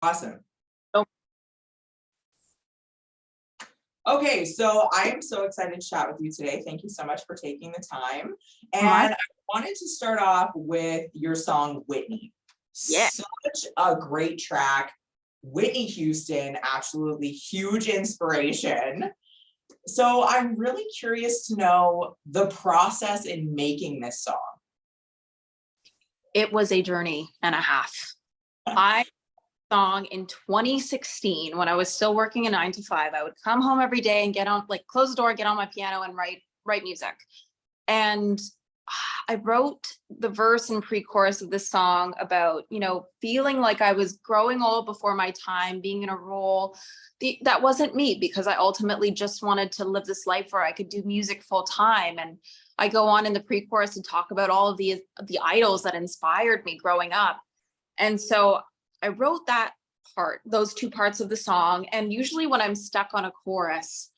Awesome. Oh. Okay, so I am so excited to chat with you today. Thank you so much for taking the time. My, And I wanted to start off with your song, Whitney. yeah. Such a great track. Whitney Houston, absolutely huge inspiration. So I'm really curious to know the process in making this song. It was a journey and a half. I song in 2016 when I was still working a 9 to 5. I would come home every day and get on, like, close the door, get on my piano and write music. And I wrote the verse and pre-chorus of this song about, feeling like I was growing old before my time, being in a role that wasn't me, because I ultimately just wanted to live this life where I could do music full time. And I go on in the pre-chorus and talk about all of the idols that inspired me growing up. And so I wrote that part, those two parts of the song. And usually when I'm stuck on a chorus,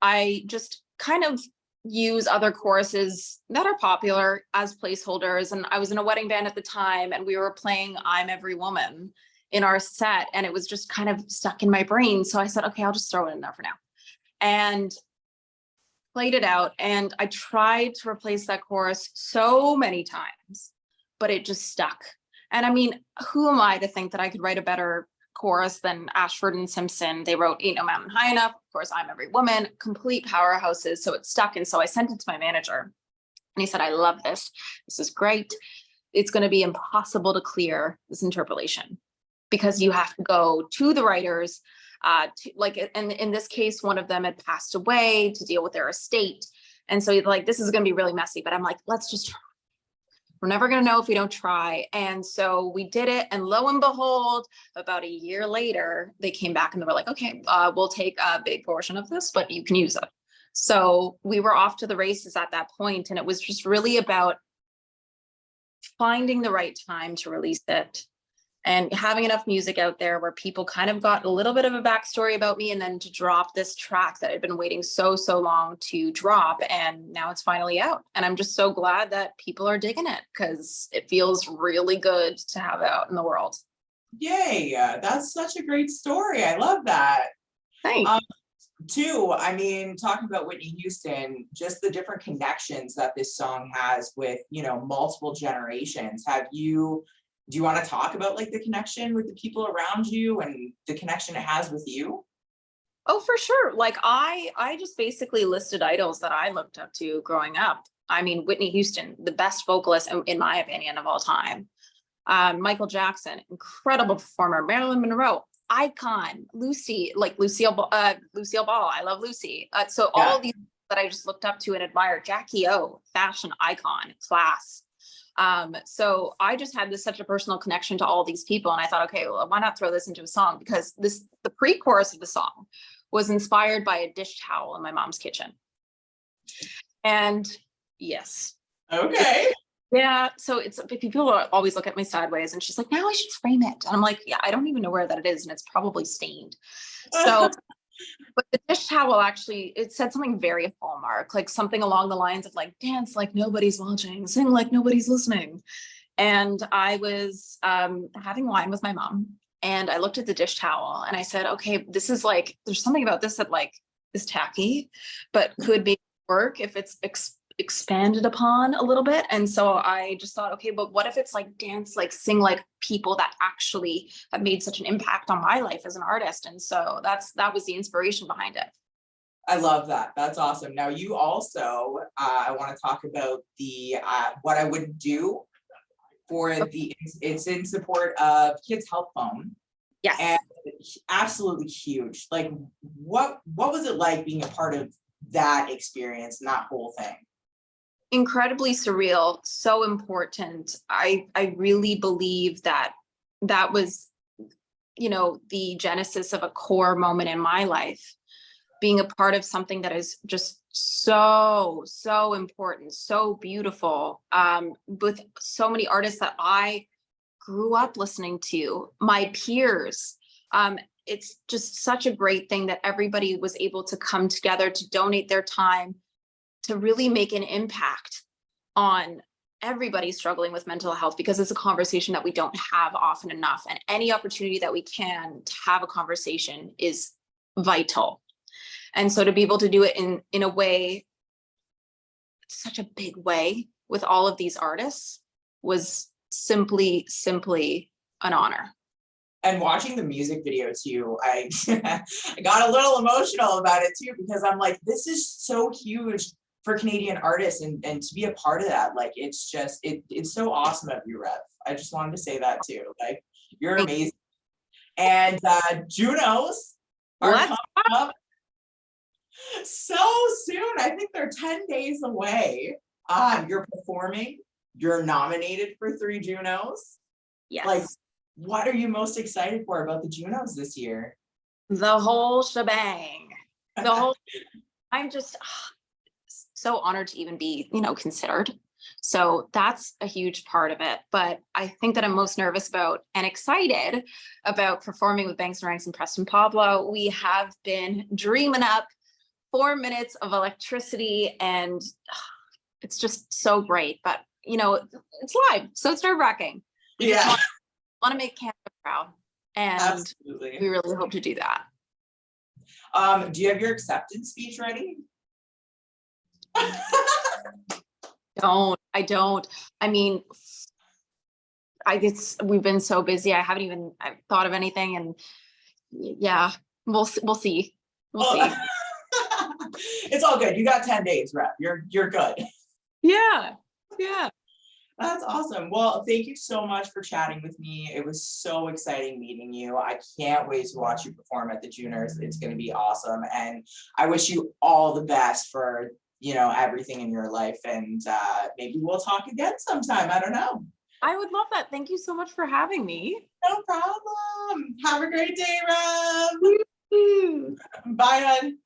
I just kind of use other choruses that are popular as placeholders. And I was in a wedding band at the time, and we were playing I'm Every Woman in our set, and it was just kind of stuck in my brain. So I said, okay, I'll just throw it in there for now. And played it out. And I tried to replace that chorus so many times, but it just stuck. And I mean, who am I to think that I could write a better chorus than Ashford and Simpson? They wrote Ain't No Mountain High Enough. Of course, I'm Every Woman, complete powerhouses. So it stuck. And so I sent it to my manager, and he said, I love this. This is great. It's going to be impossible to clear this interpolation, because you have to go to the writers, and in this case, one of them had passed away to deal with their estate. And so like, this is going to be really messy, but I'm like, let's just try. We're never going to know if we don't try. And so we did it. And lo and behold, about a year later, they came back and they were like, okay, we'll take a big portion of this, but you can use it. So we were off to the races at that point. And it was just really about finding the right time to release it and having enough music out there where people kind of got a little bit of a backstory about me, and then to drop this track that I'd been waiting so long to drop. And now it's finally out. And I'm just so glad that people are digging it, because it feels really good to have out in the world. Yay, that's such a great story. I love that. Thanks. Too, I mean, talking about Whitney Houston, just the different connections that this song has with, multiple generations. Do you want to talk about like the connection with the people around you and the connection it has with you? Oh, for sure. Like I just basically listed idols that I looked up to growing up. I mean, Whitney Houston, the best vocalist in my opinion of all time. Michael Jackson, incredible performer. Marilyn Monroe, icon. Lucille Ball. I love Lucy. So all these that I just looked up to and admired. Jackie O, fashion icon, class. So I just had such a personal connection to all these people. And I thought, okay, well, why not throw this into a song? Because the pre-chorus of the song was inspired by a dish towel in my mom's kitchen. And yes. Okay. Yeah. So people always look at me sideways, and she's like, now I should frame it. And I'm like, yeah, I don't even know where that it is. And it's probably stained. So but the dish towel, actually, it said something very Hallmark, like something along the lines of like, dance like nobody's watching, sing like nobody's listening. And I was having wine with my mom, and I looked at the dish towel and I said, okay, this is like, there's something about this that like is tacky, but could be work if it's expanded upon a little bit. And so I just thought, okay, but what if it's like dance, like sing like people that actually have made such an impact on my life as an artist. And so that was the inspiration behind it. I love that. That's awesome. Now you also, I want to talk about the What I Wouldn't Do for it's in support of Kids Help Phone. Yes. And absolutely huge. Like what was it like being a part of that experience and that whole thing? Incredibly surreal, so important. I really believe that was, the genesis of a core moment in my life, being a part of something that is just so important, so beautiful, with so many artists that I grew up listening to, my peers. It's just such a great thing that everybody was able to come together to donate their time to really make an impact on everybody's struggling with mental health because it's a conversation that we don't have often enough. And any opportunity that we can to have a conversation is vital. And so to be able to do it in a way, such a big way with all of these artists was simply an honor. And watching the music video too, I I got a little emotional about it too, because I'm like, this is so huge for Canadian artists, and to be a part of that, like, it's just, it's so awesome of you, Rev. I just wanted to say that too. Like, you're amazing. And Junos are Let's coming up so soon. I think they're 10 days away. You're performing, you're nominated for 3 Junos. Yes. Like, what are you most excited for about the Junos this year? The whole shebang. The whole I'm just so honored to even be, considered. So that's a huge part of it. But I think that I'm most nervous about and excited about performing with Banks and Ranks and Preston Pablo. We have been dreaming up 4 minutes of electricity, and it's just so great. But it's live, so it's nerve-wracking. Yeah, want to make Canada proud, and absolutely. we really hope to do that. Do you have your acceptance speech ready? I don't. I mean, we've been so busy. I haven't even thought of anything, and yeah, we'll see. We'll see. It's all good. You got 10 days, Rep. You're good. Yeah. That's awesome. Well, thank you so much for chatting with me. It was so exciting meeting you. I can't wait to watch you perform at the Juners. It's going to be awesome. And I wish you all the best for, everything in your life. And maybe we'll talk again sometime. I don't know. I would love that. Thank you so much for having me. No problem. Have a great day, Rev. Bye, hon.